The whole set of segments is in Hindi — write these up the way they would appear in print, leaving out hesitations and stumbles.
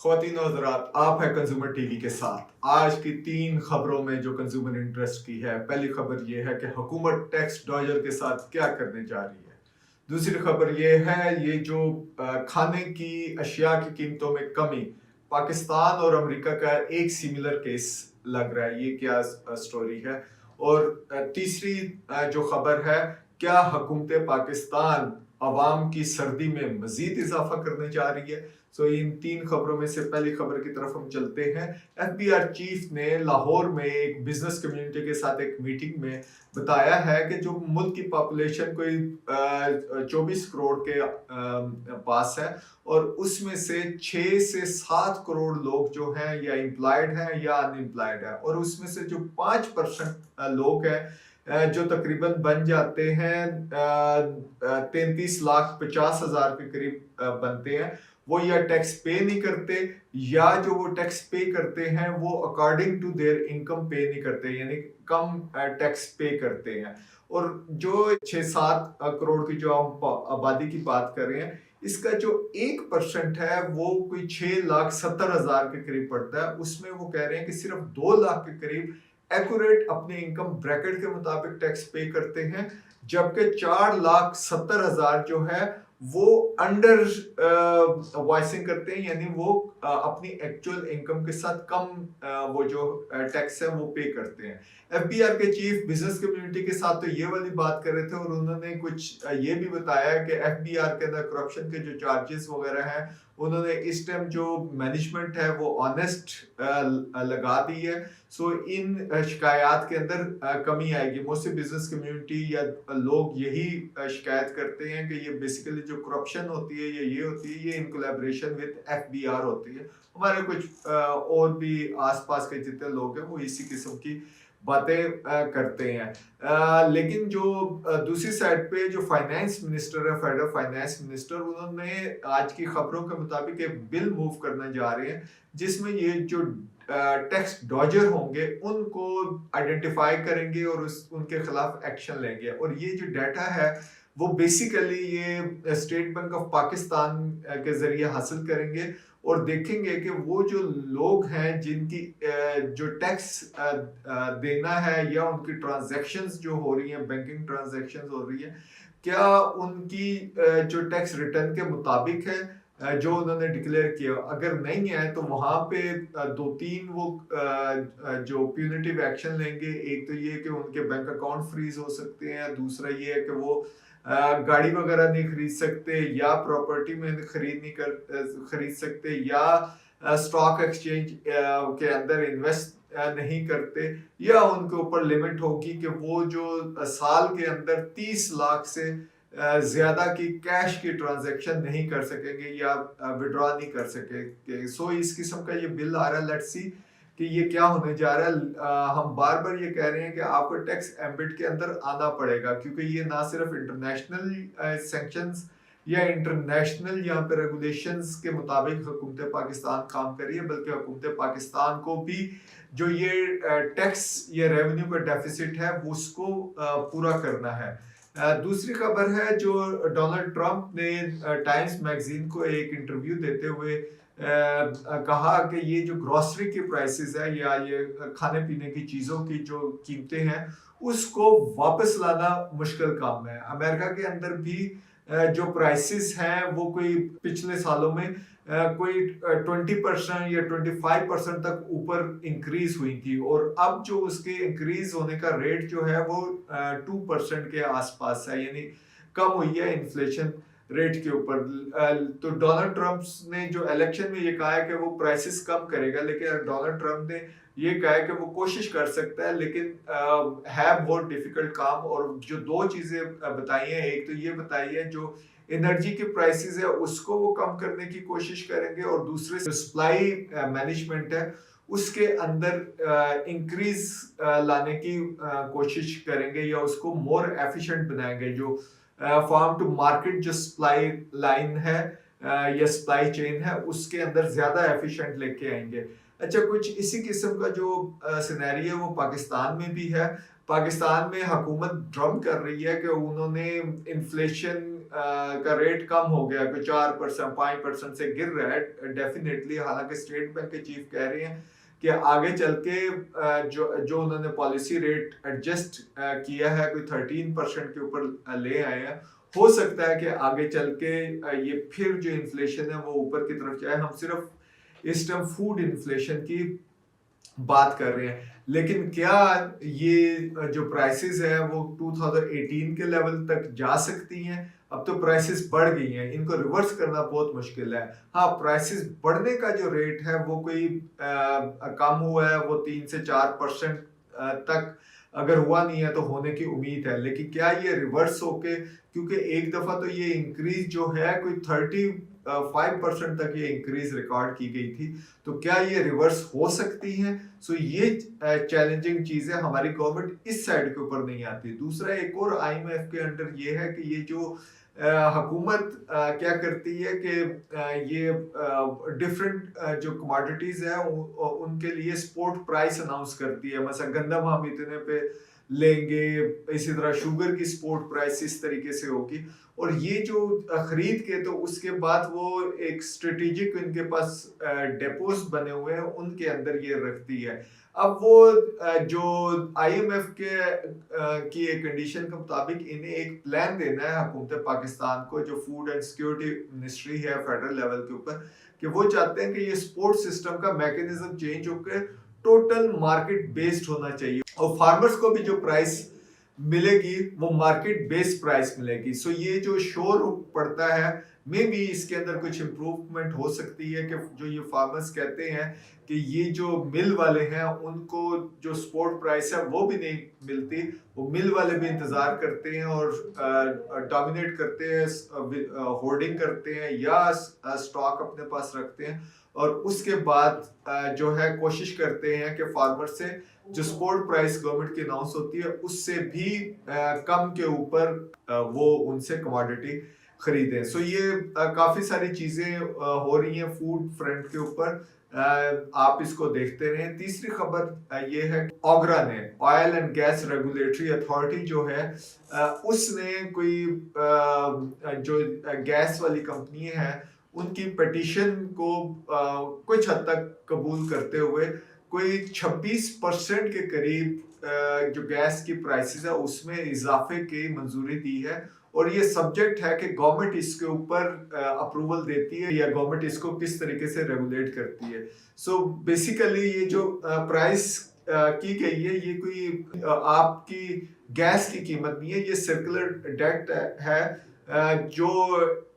ख्वातीन और हज़रात, आप है कंज्यूमर टीवी के साथ। आज की 3 खबरों में जो कंज्यूमर इंटरेस्ट की है, पहली खबर ये है कि हुकूमत टैक्स डॉजर के साथ क्या करने जा रही है। दूसरी खबर ये है, ये जो खाने की अशिया की कीमतों में कमी, पाकिस्तान और अमेरिका का एक सिमिलर केस लग रहा है, ये क्या स्टोरी है। और तीसरी जो खबर है, क्या हुकूमत पाकिस्तान अवाम की सर्दी में मजीद इजाफा करने जा रही है। सो इन 3 खबरों में से पहली खबर की तरफ हम चलते हैं। एफबीआर चीफ ने लाहौर में एक बिजनेस कम्युनिटी के साथ एक मीटिंग में बताया है कि जो मुल्क की पॉपुलेशन कोई 24 करोड़ के पास है, और उसमें से 6 से 7 करोड़ लोग जो हैं या एम्प्लॉयड हैं या अनएम्प्लॉयड है, और उसमें से जो 5% लोग हैं जो तकरीबन बन जाते हैं 33,50,000 के करीब बनते हैं, वो या टैक्स पे नहीं करते, या जो वो टैक्स पे करते हैं वो अकॉर्डिंग टू देयर इनकम पे नहीं करते, यानी कम टैक्स पे करते हैं। और जो 6-7 करोड़ की जो हम आबादी की बात कर रहे हैं, इसका जो 1% है वो कोई 6,70,000 के करीब पड़ता है। उसमें वो कह रहे हैं कि सिर्फ 2 लाख के करीब एक्यूरेट अपने इनकम ब्रैकेट के मुताबिक टैक्स पे करते हैं, जबकि 4,70,000 जो है वो अंडर वॉइसिंग करते हैं, यानी वो अपनी एक्चुअल इनकम के साथ कम वो जो टैक्स है वो पे करते हैं। एफबीआर के चीफ बिजनेस कम्युनिटी के साथ तो ये वाली बात कर रहे थे, और उन्होंने कुछ ये भी बताया कि एफबीआर के अंदर करप्शन के जो चार्जेस वगैरह हैं, उन्होंने इस टाइम जो मैनेजमेंट है वो ऑनेस्ट लगा दी है। सो इन शिकायत के अंदर कमी आएगी। मोस्टली बिजनेस कम्युनिटी या लोग यही शिकायत करते हैं कि ये बेसिकली जो करप्शन होती है या ये होती है, ये इन कोलैबोरेशन विद एफबीआर होती है। हमारे कुछ और भी आसपास के जितने लोग हैं वो इसी किस्म की बातें करते हैं। लेकिन जो दूसरी साइड पे जो फाइनेंस मिनिस्टर है, फेडरल फाइनेंस मिनिस्टर, उन्होंने आज की खबरों के मुताबिक एक बिल मूव करने जा रहे हैं, जिसमें ये जो टैक्स डॉजर होंगे उनको आइडेंटिफाई करेंगे और उनके खिलाफ एक्शन लेंगे। और ये जो डाटा है वो बेसिकली ये स्टेट बैंक ऑफ पाकिस्तान के जरिए हासिल करेंगे, और देखेंगे कि वो जो लोग हैं जिनकी जो टैक्स देना है या उनकी ट्रांजैक्शंस जो हो रही हैं, बैंकिंग ट्रांजैक्शंस हो रही है, क्या उनकी जो टैक्स रिटर्न के मुताबिक है जो उन्होंने डिक्लेयर किया। अगर नहीं है तो वहां पे 2-3 वो जो प्यूनिटिव एक्शन लेंगे। एक तो ये कि उनके बैंक अकाउंट फ्रीज हो सकते हैं, दूसरा ये है कि वो गाड़ी वगैरह नहीं खरीद सकते, या प्रॉपर्टी में खरीद सकते, या स्टॉक एक्सचेंज के अंदर इन्वेस्ट नहीं करते, या उनके ऊपर लिमिट होगी कि वो जो साल के अंदर 30 लाख से ज्यादा की कैश की ट्रांजैक्शन नहीं कर सकेंगे या विड्रॉ नहीं कर सकेंगे। सो इस किस्म का ये बिल आ रहा है। लेट्स सी कि ये क्या होने जा रहा है। हम बार बार ये कह रहे हैं कि आपको टैक्स एम्बिट के अंदर आना पड़ेगा, क्योंकि ये ना सिर्फ इंटरनेशनल सैंक्शंस या इंटरनेशनल यहाँ पे रेगुलेशंस के मुताबिक हुकूमत पाकिस्तान काम कर रही है, बल्कि हुकूमत पाकिस्तान को भी जो ये टैक्स या रेवेन्यू का डेफिसिट है उसको पूरा करना है। दूसरी खबर है, जो डोनाल्ड ट्रंप ने टाइम्स मैगजीन को एक इंटरव्यू देते हुए कहा कि ये जो ग्रोसरी की प्राइसेस है या ये खाने पीने की चीज़ों की जो कीमतें हैं उसको वापस लाना मुश्किल काम है। अमेरिका के अंदर भी जो प्राइसेस हैं वो कोई पिछले सालों में कोई 20% या 25% तक ऊपर इंक्रीज हुई थी, और अब जो उसके इंक्रीज होने का रेट जो है वो 2% के आसपास है, यानी कम हुई है इन्फ्लेशन रेट के ऊपर। तो डोनाल्ड ट्रंप ने जो इलेक्शन में ये कहा है कि वो प्राइसेस कम करेगा, लेकिन डोनाल्ड ट्रंप ने ये कहा है कि वो कोशिश कर सकता है, लेकिन है बहुत डिफिकल्ट काम। और जो 2 चीजें बताई हैं, एक तो ये बताई है जो एनर्जी की प्राइसेस है उसको वो कम करने की कोशिश करेंगे, और दूसरे सप्लाई मैनेजमेंट है उसके अंदर इंक्रीज लाने की कोशिश करेंगे, या उसको मोर एफिशिएंट बनाएंगे। जो फार्म टू मार्केट जो सप्लाई लाइन है या सप्लाई चेन है उसके अंदर ज्यादा एफिशिएंट लेके आएंगे। अच्छा, कुछ इसी किस्म का जो सिनेरियो है वो पाकिस्तान में भी है। पाकिस्तान में हुकूमत ड्रम कर रही है कि उन्होंने इन्फ्लेशन का रेट कम हो गया, कोई 4% 5% से गिर रहा है डेफिनेटली, हालांकि स्टेट बैंक के चीफ कह रहे हैं कि आगे चल के जो जो उन्होंने पॉलिसी रेट एडजस्ट किया है कोई 13% के ऊपर ले आए हैं, हो सकता है कि आगे चल के ये फिर जो इन्फ्लेशन है वो ऊपर की तरफ जाए। हम सिर्फ इस टाइम फूड इन्फ्लेशन की बात कर रहे हैं, लेकिन क्या ये जो प्राइसेस है वो 2018 के लेवल तक जा सकती हैं? अब तो प्राइसेस बढ़ गई हैं, इनको रिवर्स करना बहुत मुश्किल है। हाँ, प्राइसेस बढ़ने का जो रेट है वो कोई कम हुआ है, वो 3 से 4% तक अगर हुआ नहीं है तो होने की उम्मीद है, लेकिन क्या ये रिवर्स होके, क्योंकि एक दफा तो ये इंक्रीज जो है कोई 35% तक ये इंक्रीज रिकॉर्ड की गई थी, तो क्या ये रिवर्स हो सकती है? सो ये चैलेंजिंग चीज है, हमारी गवर्नमेंट इस साइड के ऊपर नहीं आती। दूसरा एक और आईएमएफ के अंडर ये है कि ये जो हुकूमत क्या करती है कि ये डिफरेंट जो कमोडिटीज है उनके लिए स्पोर्ट प्राइस अनाउंस करती है। मतलब गंदम हम इतने पे लेंगे, इसी तरह शुगर की स्पोर्ट प्राइस इस तरीके से होगी, और ये जो खरीद के तो उसके बाद वो एक स्ट्रेटेजिक इनके पास डेपोज बने हुए हैं, उनके अंदर ये रखती है। अब वो जो आईएमएफ के की एक कंडीशन के मुताबिक इन्हें एक प्लान देना है हुकूमत पाकिस्तान को, जो फूड एंड सिक्योरिटी मिनिस्ट्री है फेडरल लेवल के ऊपर, कि वो चाहते हैं कि ये स्पोर्ट सिस्टम का मैकेनिज्म चेंज होकर टोटल मार्केट बेस्ड होना चाहिए, और फार्मर्स को भी जो प्राइस मिलेगी वो मार्केट बेस्ड प्राइस मिलेगी। सो ये जो शोर पड़ता है, मे बी इसके अंदर कुछ इम्प्रूवमेंट हो सकती है कि जो ये फार्मर्स कहते हैं कि ये जो मिल वाले हैं उनको जो स्पोर्ट प्राइस है वो भी नहीं मिलती, वो मिल वाले भी इंतजार करते हैं और डोमिनेट करते हैं, होर्डिंग करते हैं या स्टॉक अपने पास रखते हैं, और उसके बाद जो है कोशिश करते हैं कि फार्मर से जो स्पोर्ट प्राइस गवर्नमेंट की अनाउंस होती है उससे भी कम के ऊपर वो उनसे कमोडिटी खरीदें। सो ये काफी सारी चीजें हो रही हैं फूड फ्रंट के ऊपर, आप इसको देखते रहें। तीसरी खबर ये है, ओगरा ने, oil and gas regulatory authority जो है, उसने कोई जो गैस वाली कंपनी है उनकी पिटीशन को कुछ हद तक कबूल करते हुए कोई 26% के करीब जो गैस की प्राइसेस है उसमें इजाफे की मंजूरी दी है, और ये सब्जेक्ट है कि गवर्नमेंट इसके ऊपर अप्रूवल देती है या गवर्नमेंट इसको किस तरीके से रेगुलेट करती है। सो बेसिकली ये जो प्राइस की गई है, ये कोई आपकी गैस की कीमत नहीं है, ये सर्कुलर डेट है जो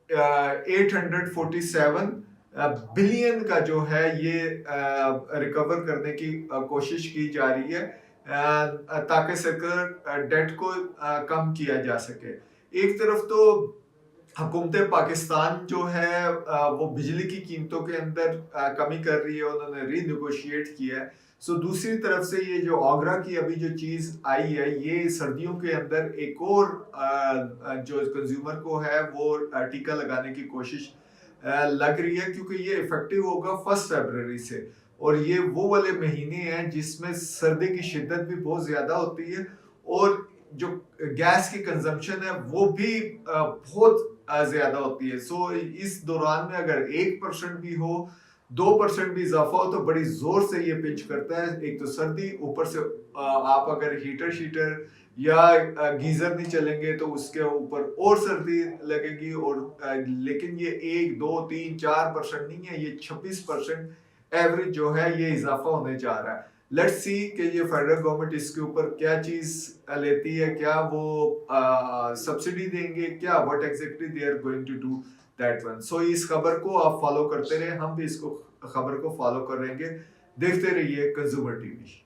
847 बिलियन का जो है ये रिकवर करने की कोशिश की जा रही है ताकि सर्कुलर डेट को कम किया जा सके। एक तरफ तो हुकूमत पाकिस्तान जो है वो बिजली की कीमतों के अंदर कमी कर रही है, उन्होंने रीनेगोशिएट किया है। सो दूसरी तरफ से ये जो ओगरा की अभी जो चीज आई है, ये सर्दियों के अंदर एक और जो कंज्यूमर को है वो टीका लगाने की कोशिश लग रही है, क्योंकि ये इफेक्टिव होगा 1 फरवरी से, और ये वो वाले महीने हैं जिसमें सर्दी की शिद्दत भी बहुत ज्यादा होती है और जो गैस की कंजम्पशन है वो भी बहुत ज्यादा होती है। सो इस दौरान में अगर 1% भी हो, 2% भी इजाफा हो तो बड़ी जोर से ये पिंच करता है। एक तो सर्दी, ऊपर से आप अगर हीटर शीटर या गीजर नहीं चलेंगे तो उसके ऊपर और सर्दी लगेगी, और लेकिन ये 1 2 3 4% नहीं है, ये 26% एवरेज जो है ये इजाफा होने जा रहा है। लेट्स सी कि ये फेडरल गवर्नमेंट इसके ऊपर क्या चीज लेती है, क्या वो सब्सिडी देंगे, क्या what exactly they are going to do that one. So इस खबर को आप फॉलो करते रहे, हम भी इसको खबर को फॉलो करेंगे। देखते रहिए कंज्यूमर टीवी।